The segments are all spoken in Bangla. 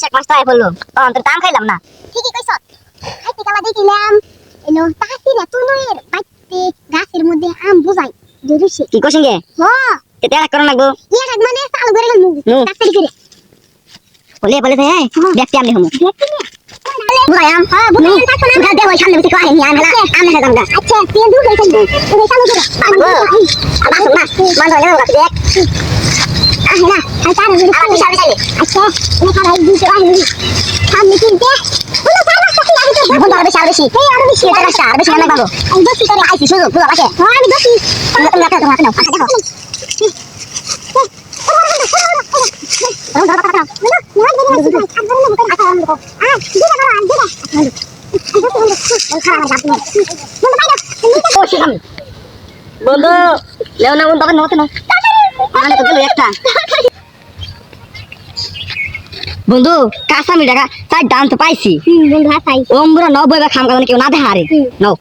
এক মাস তো আয় বললো তখন তোর দাম খাইলাম না। ঠিকই কইছ। খাইতে কালা দিছিলাম এলো তাহাতি না তুনুয়ের বাইতে গাছের মধ্যে আম বুঝাই ধরিছে। কি কইছেন গে? হ্যাঁ এটা এক করন লাগবো। ইয়া এক মানে চালু করে লাগবো তাড়াতাড়ি করে। বলে হ্যাঁ দেখতে আমি হমু। দেখতে নি বুঝাইম। হ্যাঁ বুঝাইম থাকো না। বুঝা দে ওই সামনে থেকে আহে নি আমি না আমি না জামগা। আচ্ছা তুই দূর হইছিস তুই চালু করে। আবার না মান ধরে না দেখ। আহে না আই তার আমি সামনে যাই। আচ্ছা এনে খারাই দিতে আহে সামনে কিনতে বলো সারা রাস্তা কি লাগে তো বন্ধ হবে বেশি এই আরো বেশি এটা রাস্তা আর বেশি না ভালো আমি দোষী করে আইছি শুধু পুরো আছে হ্যাঁ আমি দোষী তুমি রাখো আচ্ছা দেখো বন্ধু লেওনা বন্ধু তখন নতে না মানে তো গেল একটা বন্ধু কাঁচা মিঠা তাই দাম তো পাইছি বন্ধু হাসাই ওমরা 90 বা খাম কারণ কেউ না দেখা আরে নাও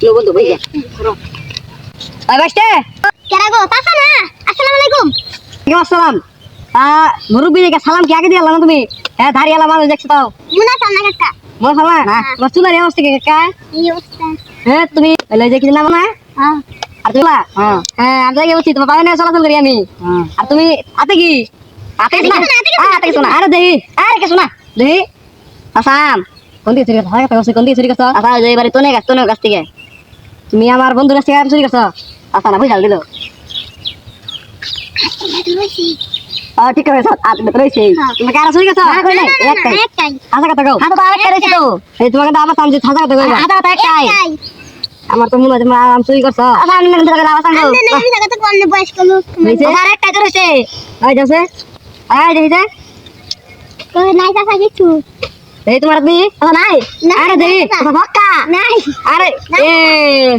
লো বন্ধু বই যা ওই বাইস্তে কেরা গো পাপা না আসসালামু আলাইকুম ওয়ালাইকুম আসসালাম মুরব্বি কে সালাম কি আগে দিলা না তুমি হ্যাঁ ধারিয়ালা মানুষ দেখছ তাও মুনা সামনা কাকা মোর সালা না মসুলা রে অবস্থা কাকা এই অবস্থা হ্যাঁ তুমি লই যে কি নাম না হ্যাঁ আর তুলা হ্যাঁ আমি যাই বলছি তোমার পাবে না চলাচল করি আমি আর তুমি আতে কি আতে শোনা আরে দেহি আরে কে শোনা দেহি আসাম কোন দিকে চুরি করছ হয় কোন দিকে চুরি করছ আসা যে এবারে তোনে গাছ থেকে তুমি আমার বন্ধুর কাছ থেকে চুরি করছ আসা না বুঝাল দিল ঠিক আছে আজ রইছে তুমি কারা চুরি করছ না কই নাই একটাই আসা কথা কও হাতে তো আরেকটা রইছে তো এই তোমাকে তো আবার সামনে হাসা কথা কইবা হাতে তো একটাই আমার তো মনে হয় আম চুরি করছ আসা আমি না ধরে আবার সাঙ্গ আমি জায়গা তো কোন বয়স কম হইছে আরেকটা তো রইছে আই যাচ্ছে আই দেখি যা কই নাই চাচা কিছু এই তোমার দি নাই আরে দেই বক্কা নাই আরে এ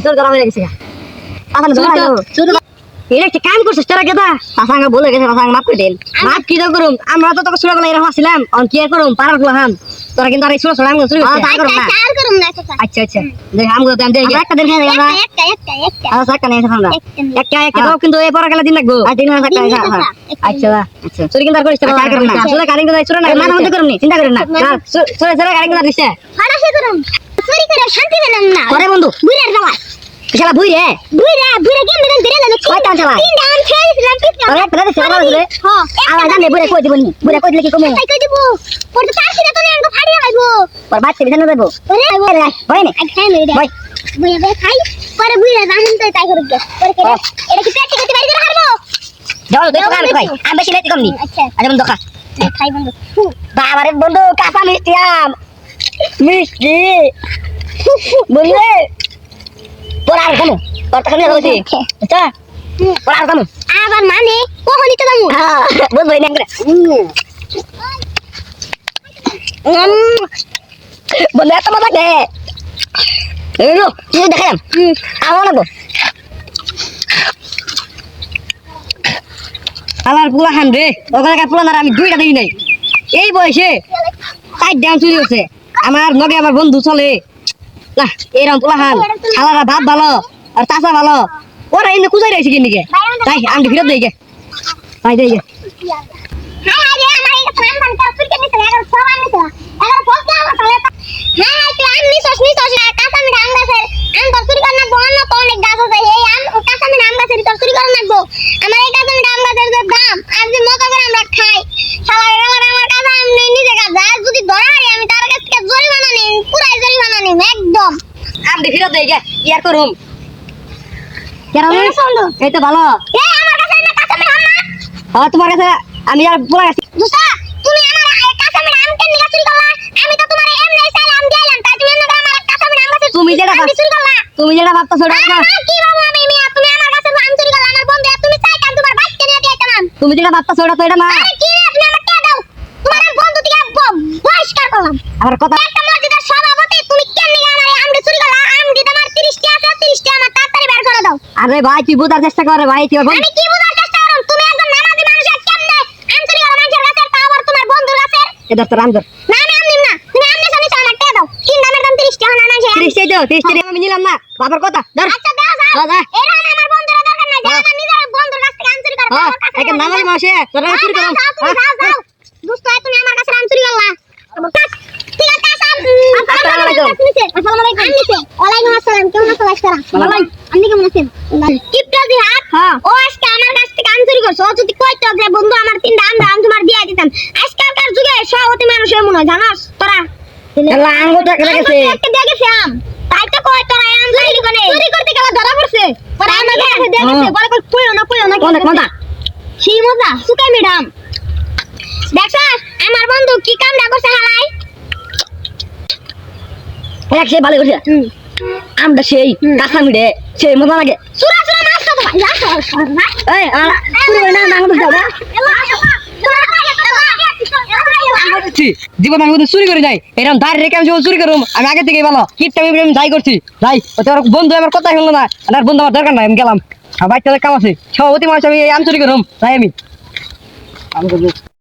চোর করা হয়ে গেছে আপন চোর এর একটা কাম করছিস তোরা কেদা সাসাঙ্গা বলে গেছে সাসাঙ্গা মাফ করে দেন মাফ কি দাও করুম আমরা তো তোকে ছোটবেলা এরকম আসছিলাম অন কি করুম পারার গুলাম তোরা কিন্তু আর ছোট ছোট আম চুরি করছিস আর করুম না আচ্ছা আচ্ছা দেখ আমগো দাম দেই একটা দেন খাই আমরা একটা আচ্ছা একটা নেই সামনে একটা দাও কিন্তু এই পরাকালে দিন লাগবো আর দিন না একটা আচ্ছা আচ্ছা চুরি কিন্তু আর করিস না আর করুম না চুরি কারিং দাই চুরি না মানে হতে করুম নি চিন্তা করেন না চুরি চুরি কারিং দাই দিছে হারাসে করুম চুরি করে শান্তি পেলাম না আরে বন্ধু বুইরার যাওয়া শালা বুইরে গেম বেদন করে না কয়টা চালা তিন দাম খেয়েছিলাম পিছনে আরে প্রাদে সেবা করে হ্যাঁ আলা জানে বুইরে কই দিবনি বুইরে কই দিলে কি কমে কই দিব পর তো পারছি না তো আঙ্গো ফাড়ি লাইবো পর বাচ্চা বিধান দেবো ওরে হয় না খাই লই রে বুইরে খাই পরে বুইরে জানেন তো তাই করে পরে কে এটা কি পেটে গতি বাড়ি করে হারবো যাও দেখো আমি খাই আমি বেশি লেতে কম নি আচ্ছা বন্ধু খা খাই বন্ধু বাবারে বন্ধু কাঁচা মিষ্টি আম মিষ্টি বললে পড়ার কামু তোর টাকা নিয়ে হইছে আচ্ছা পড়ার কামু আবার মানে কখনই তো দামু হ্যাঁ বুঝবই না করে বন্ধু এত মজা দে এই লো তুই দেখাম আলো লাগবো আলার পুলা খান রে ওখানে পুলা না আমি দুইটা দেখি নাই এই বয়সে তাই ডান চুরি হচ্ছে আমার নগে আমার বন্ধু চলে না এরকম পোলা খান শালারা ভাত ভালো আর চাচা ভালো ওরা এমনি খুঁজাই রয়েছে কিনে গে তাই আমি ফিরত দেই গে তাই দেই গে একদম আমি ফিরত দেই গে ইয়ার করুম কেন এই তো ভালো এই আমার কাছে না কাঁচা আম না হ্যাঁ তোমার কাছে আমি আর বলা গেছি দুসা তুমি আমার কাঁচা আম কেন নিয়ে চুরি করলা আমি তো তোমারে এমনি সালাম দিলাম তাই তুমি আমার কাঁচা আম কাছে তুমি যেটা চুরি করলা তুমি যেটা ভাবতাছো ওটা কি বাবু আমি মিয়া তুমি আমার কাছে আম চুরি করলা আমার বন্ধু তুমি চাইতাম তোমার বাইকে নিয়ে দিতাম তুমি যেটা ভাবতাছো ওটা তো এটা না আরে কি রে আপনি আমার টাকা দাও তোমার বন্ধু থেকে বহিষ্কার করলাম আমার কথা একটা মসজিদের সভাপতি তুমি কেন নিয়ে আমার আম চুরি করলা আম দিতে আমার 30 টা আছে 30 টা আমার তাড়াতাড়ি বের করে দাও আরে ভাই তুই বুঝার চেষ্টা কর ভাই তুই আমি কি বুঝার চেষ্টা করব তুমি একজন নামাজি মানুষ কেমনে আম চুরি করলা মানুষের কাছে তাও আবার তোমার বন্ধুর কাছে এটা তো রামদর না আমি আম নিম না তুমি আম নিছ নিছ আমার টাকা দাও তিন দামের দাম 30 টাকা না না 30 টাকা দাও 30 টাকা আমি নিলাম না বাবার কথা ধর আচ্ছা দাও যাও এরা আমার বন্ধুরা দরকার নাই আমার নিজের বন্ধুর কাছ থেকে আম চুরি করব হ্যাঁ একটা নামাজি মাসে তোরা চুরি করো যাও ভাই আপনি কেমন আছেন কিপটা দি হাত ও আজকে আমার কাছ থেকে আম চুরি করছে ও যদি কইতো যে বন্ধু আমার তিনটা আম তোমার দিয়ে দিতাম আজকালকার যুগে সহতি মানুষ এমন হয় জানোস তোরা এলা আঙ্গুটা কেটে গেছে একটা দিয়ে গেছে আম তাই তো কই তোরা আম চুরি করে চুরি করতে গেলে ধরা পড়ছে পরে আমার কাছে দিয়ে গেছে বলে কইও না অনেক মজা সেই মজা সুকাই ম্যাডাম দেখছস আমার বন্ধু কি কামটা করছে হালাই সে ভালো করছে আমরা সেই কাঁচা মিড়ে সেই মজা লাগে সুরা সুরা মাছ তো ভাই এই চুরি করে না আমাদের দাও জীবন আমি চুরি করে যাই এরকম দাঁড়িয়ে রেখে আমি চুরি করুম আমি আগে থেকে ভালো কিপটা আমি যাই করছি যাই তোর বন্ধু আমার কথা শুনলো না আর বন্ধু আমার দরকার নাই আমি গেলাম আর বাচ্চাদের কাম আছে সভাপতি মানুষ আমি আম চুরি করুম তাই আমি